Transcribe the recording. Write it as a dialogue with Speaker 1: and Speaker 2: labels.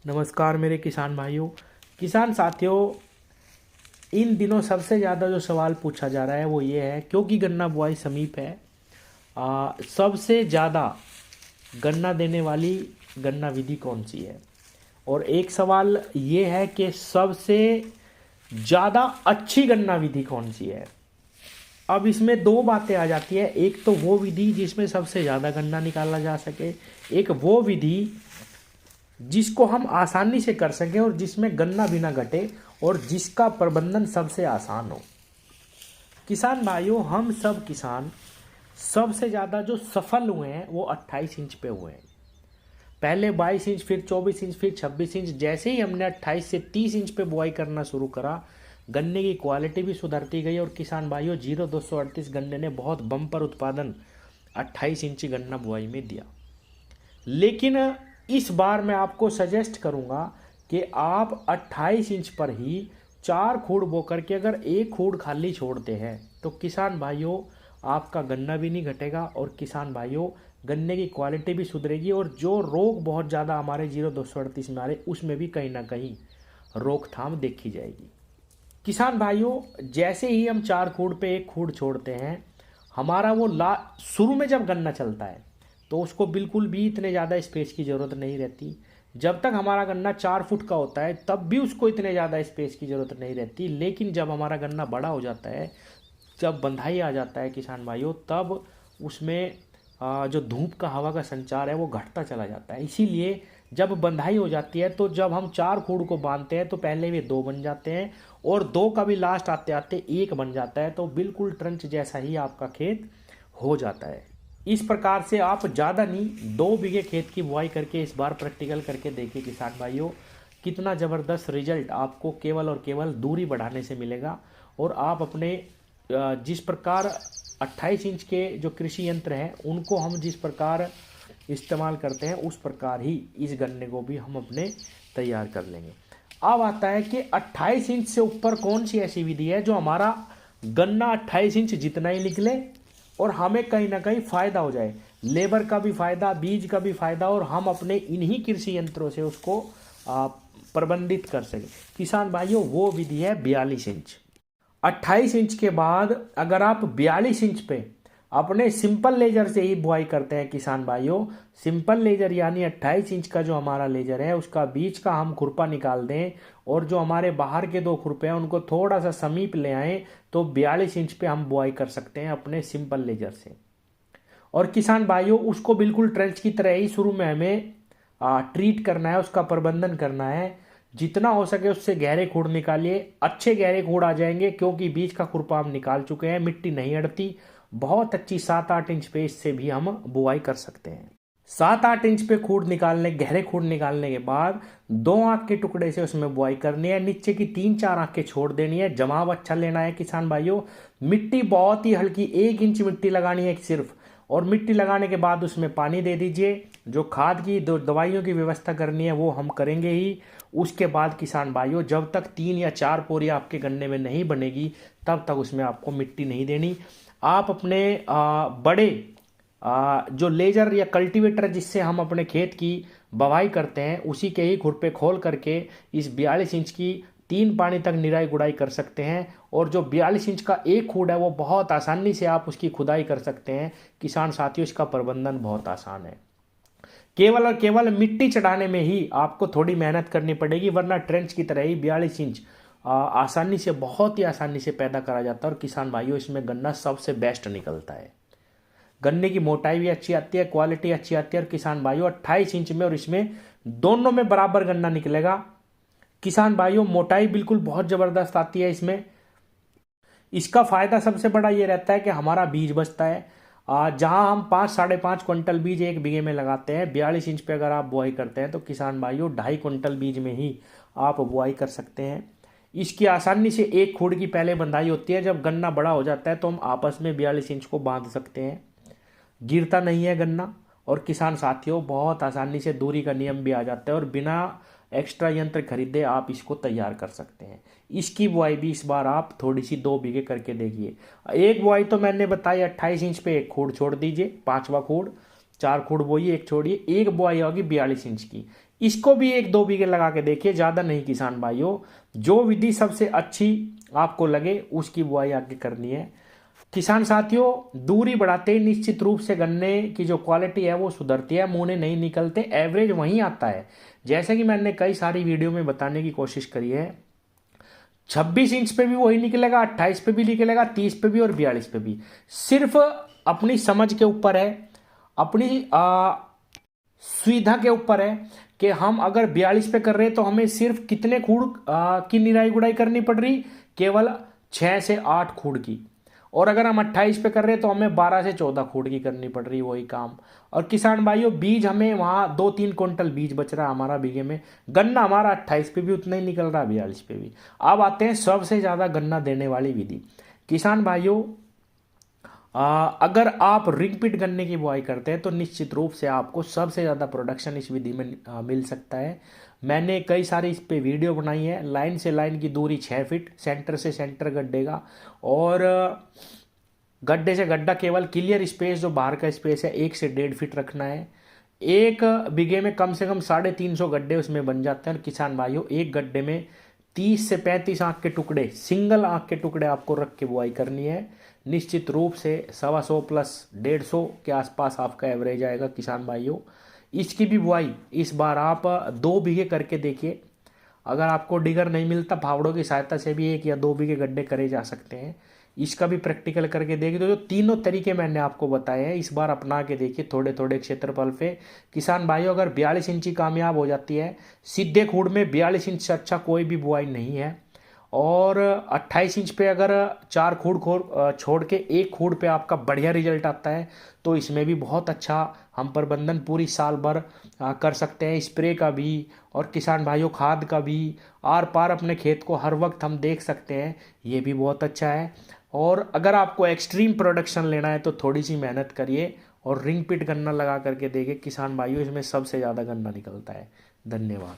Speaker 1: नमस्कार मेरे किसान भाइयों, किसान साथियों। इन दिनों सबसे ज़्यादा जो सवाल पूछा जा रहा है वो ये है, क्योंकि गन्ना बुआई समीप है, सबसे ज़्यादा गन्ना देने वाली गन्ना विधि कौन सी है। और एक सवाल ये है कि सबसे ज़्यादा अच्छी गन्ना विधि कौन सी है। अब इसमें दो बातें आ जाती है, एक तो वो विधि जिसमें सबसे ज़्यादा गन्ना निकाला जा सके, एक वो विधि जिसको हम आसानी से कर सकें और जिसमें गन्ना भी ना घटे और जिसका प्रबंधन सबसे आसान हो। किसान भाइयों, हम सब किसान सबसे ज़्यादा जो सफल हुए हैं वो 28 इंच पे हुए हैं। पहले 22 इंच, फिर 24 इंच, फिर 26 इंच। जैसे ही हमने 28 से 30 इंच पे बुआई करना शुरू करा, गन्ने की क्वालिटी भी सुधरती गई और किसान भाइयों 0238 गन्ने ने बहुत बम्पर उत्पादन 28 इंच गन्ना बुआई में दिया। लेकिन इस बार मैं आपको सजेस्ट करूंगा कि आप 28 इंच पर ही 4 खूड़ बो करके अगर एक खूड़ खाली छोड़ते हैं तो किसान भाइयों आपका गन्ना भी नहीं घटेगा और किसान भाइयों गन्ने की क्वालिटी भी सुधरेगी और जो रोग बहुत ज़्यादा हमारे 0238 में आ रहे उसमें भी कहीं ना कहीं रोकथाम देखी जाएगी। किसान भाइयों, जैसे ही हम 4 खूड़ पे एक खूड़ छोड़ते हैं, हमारा वो शुरू में जब गन्ना चलता है तो उसको बिल्कुल भी इतने ज़्यादा स्पेस की ज़रूरत नहीं रहती। जब तक हमारा गन्ना 4 फुट का होता है तब भी उसको इतने ज़्यादा स्पेस की ज़रूरत नहीं रहती। लेकिन जब हमारा गन्ना बड़ा हो जाता है, जब बंधाई आ जाता है किसान भाइयों, तब उसमें जो धूप का हवा का संचार है वो घटता चला जाता है। इसीलिए जब बंधाई हो जाती है तो जब हम 4 खूड़ को बांधते हैं तो पहले वे 2 बन जाते हैं और 2 का भी लास्ट आते आते 1 बन जाता है, तो बिल्कुल ट्रंच जैसा ही आपका खेत हो जाता है। इस प्रकार से आप ज़्यादा नहीं 2 बीघे खेत की बुआई करके इस बार प्रैक्टिकल करके देखिए किसान भाइयों, कितना ज़बरदस्त रिजल्ट आपको केवल और केवल दूरी बढ़ाने से मिलेगा। और आप अपने जिस प्रकार 28 इंच के जो कृषि यंत्र हैं उनको हम जिस प्रकार इस्तेमाल करते हैं उस प्रकार ही इस गन्ने को भी हम अपने तैयार कर लेंगे। अब आता है कि 28 इंच से ऊपर कौन सी ऐसी विधि है जो हमारा गन्ना 28 इंच जितना ही निकले और हमें कहीं ना कहीं फायदा हो जाए, लेबर का भी फायदा, बीज का भी फायदा, और हम अपने इन्हीं कृषि यंत्रों से उसको प्रबंधित कर सकें। किसान भाइयों, वो विधि है 42 इंच। 28 इंच के बाद अगर आप 42 इंच पे अपने सिंपल लेजर से ही बुआई करते हैं किसान भाइयों, सिंपल लेजर यानी 28 इंच का जो हमारा लेजर है उसका बीच का हम खुरपा निकाल दें और जो हमारे बाहर के 2 खुरपे हैं उनको थोड़ा सा समीप ले आएं, तो 42 इंच पे हम बुआई कर सकते हैं अपने सिंपल लेजर से। और किसान भाइयों, उसको बिल्कुल ट्रेंच की तरह ही शुरू में हमें ट्रीट करना है, उसका प्रबंधन करना है। जितना हो सके उससे गहरे खूड़ निकालिए, अच्छे गहरे खूड़ आ जाएंगे क्योंकि बीज का खुरपा हम निकाल चुके हैं, मिट्टी नहीं अड़ती। बहुत अच्छी 7-8 इंच पे इससे भी हम बुआई कर सकते हैं। 7-8 इंच पे खूड़ निकालने, गहरे खूड़ निकालने के बाद 2 आंख के टुकड़े से उसमें बुआई करनी है, नीचे की 3-4 आंखें छोड़ देनी है। जमाव अच्छा लेना है किसान भाइयों, मिट्टी बहुत ही हल्की 1 इंच मिट्टी लगानी है सिर्फ, और मिट्टी लगाने के बाद उसमें पानी दे दीजिए। जो खाद की दवाइयों की व्यवस्था करनी है वो हम करेंगे ही। उसके बाद किसान भाइयों, जब तक 3 या 4 पोरियां आपके गन्ने में नहीं बनेगी तब तक उसमें आपको मिट्टी नहीं देनी। आप अपने बड़े जो लेजर या कल्टीवेटर जिससे हम अपने खेत की बवाई करते हैं उसी के ही खुरपे खोल करके इस 42 इंच की 3 पानी तक निराई गुड़ाई कर सकते हैं। और जो 42 इंच का एक खूड़ है वो बहुत आसानी से आप उसकी खुदाई कर सकते हैं। किसान साथियों, इसका प्रबंधन बहुत आसान है, केवल और केवल मिट्टी चढ़ाने में ही आपको थोड़ी मेहनत करनी पड़ेगी, वरना ट्रेंच की तरह ही 42 इंच आसानी से, बहुत ही आसानी से पैदा करा जाता है। और किसान भाइयों, इसमें गन्ना सबसे बेस्ट निकलता है। गन्ने की मोटाई भी अच्छी आती है, क्वालिटी अच्छी आती है। और किसान भाइयों 28 इंच में और इसमें दोनों में बराबर गन्ना निकलेगा। किसान भाइयों, मोटाई बिल्कुल बहुत ज़बरदस्त आती है इसमें। इसका फायदा सबसे बड़ा ये रहता है कि हमारा बीज बचता है। जहां हम 5-5.5 क्विंटल बीज 1 बीघे में लगाते हैं, 42 इंच पे अगर आप बुआई करते हैं तो किसान भाइयों 2.5 क्विंटल बीज में ही आप बुआई कर सकते हैं। इसकी आसानी से एक खूड़ की पहले बंधाई होती है, जब गन्ना बड़ा हो जाता है तो हम आपस में 42 इंच को बांध सकते हैं, गिरता नहीं है गन्ना। और किसान साथियों, बहुत आसानी से दूरी का नियम भी आ जाता है और बिना एक्स्ट्रा यंत्र खरीदे आप इसको तैयार कर सकते हैं। इसकी बुआई भी इस बार आप थोड़ी सी 2 बीघे करके देखिए। एक बुआई तो मैंने बताई 28 इंच पे एक खूड़ छोड़ दीजिए, 5वां खूड़, 4 खूड़ बोइए, एक छोड़िए। एक बुआई होगी 42 इंच की। इसको भी 1-2 बीघे लगा के देखिए, ज़्यादा नहीं किसान भाइयों। जो विधि सबसे अच्छी आपको लगे उसकी बुआई आगे करनी है। किसान साथियों, दूरी बढ़ाते ही निश्चित रूप से गन्ने की जो क्वालिटी है वो सुधरती है, मुंह नहीं निकलते, एवरेज वहीं आता है। जैसे कि मैंने कई सारी वीडियो में बताने की कोशिश करी है, 26 इंच पे भी वही निकलेगा, 28 पे भी निकलेगा, 30 पे भी और 42 पे भी। सिर्फ अपनी समझ के ऊपर है, अपनी सुविधा के ऊपर है कि हम अगर 42 पे कर रहे हैं तो हमें सिर्फ कितने खूड़ की निराई गुड़ाई करनी पड़ रही, केवल 6 से 8 खूड़ की। और अगर हम 28 पे कर रहे हैं तो हमें 12 से 14 खूड़ की करनी पड़ रही, वही काम। और किसान भाइयों, बीज हमें वहाँ 2-3 क्विंटल बीज बच रहा है हमारा बीघे में। गन्ना हमारा 28 पे भी उतना ही निकल रहा है, 42 पे भी। अब आते हैं सबसे ज़्यादा गन्ना देने वाली विधि। किसान भाइयों, अगर आप रिंग पिट गन्ने की बुआई करते हैं तो निश्चित रूप से आपको सबसे ज़्यादा प्रोडक्शन इस विधि में मिल सकता है। मैंने कई सारी इस पे वीडियो बनाई है। लाइन से लाइन की दूरी 6 फीट, सेंटर से सेंटर गड्ढे का, और गड्ढे से गड्ढा केवल क्लियर स्पेस जो बाहर का स्पेस है 1 से 1.5 फीट रखना है। एक बीघे में कम से कम 350 गड्ढे उसमें बन जाते हैं। और किसान भाइयों, एक गड्ढे में 30 से 35 आँख के टुकड़े, सिंगल आँख के टुकड़े आपको रख के बुआई करनी है। निश्चित रूप से 125 प्लस 150 के आसपास आपका एवरेज आएगा किसान भाइयों। इसकी भी बुआई इस बार आप 2 बीघे करके देखिए। अगर आपको डिगर नहीं मिलता, फावड़ों की सहायता से भी 1 या 2 बीघे गड्ढे करे जा सकते हैं। इसका भी प्रैक्टिकल करके देखिए। तो जो तीनों तरीके मैंने आपको बताए हैं, इस बार अपना के देखिए थोड़े थोड़े क्षेत्रफल पे। किसान भाइयों, अगर 42 इंची कामयाब हो जाती है, सीधे खूड़ में 42 इंच से अच्छा कोई भी बुआई नहीं है। और 28 इंच पे अगर 4 खूड़ छोड़ के 1 खूड़ पे आपका बढ़िया रिजल्ट आता है तो इसमें भी बहुत अच्छा हम प्रबंधन पूरी साल भर कर सकते हैं। स्प्रे का भी और किसान भाइयों खाद का भी, आर पार अपने खेत को हर वक्त हम देख सकते हैं, ये भी बहुत अच्छा है। और अगर आपको एक्सट्रीम प्रोडक्शन लेना है तो थोड़ी सी मेहनत करिए और रिंग पिट गन्ना लगा करके देखिए किसान भाइयों, इसमें सबसे ज़्यादा गन्ना निकलता है। धन्यवाद।